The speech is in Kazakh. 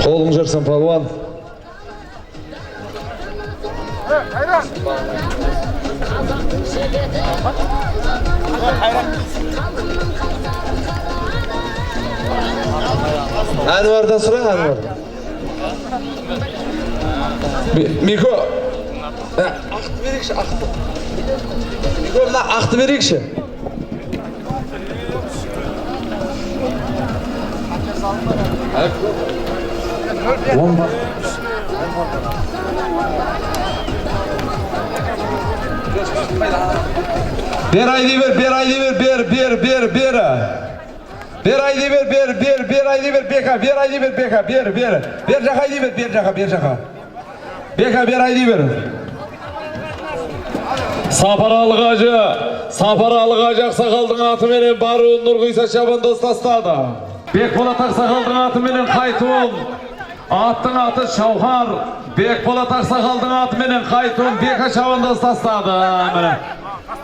Қолың жүрсін, палуан. Әнуардан сұра, Әнуар. Мико, ақты берекші, ақты. Мико, мына ақты берекші. Ber aydi ver, ber aydi ver, ber. Ber aydi ver, ber aydi ver, beka, ber aydi ver, beka, ber. Ber jaka aydi ver, ber jaka. Beka, ber aydi ver. Сапаралық ажақ сақалдың аты менен баруын Нұрғиса Шабандоз тастады. Бекболат Ақсақалдың аты менен Қайтуын, аттың аты Шауқар. Бекболат Ақсақалдың аты менен Қайтуын Бека Шабандоз тастады.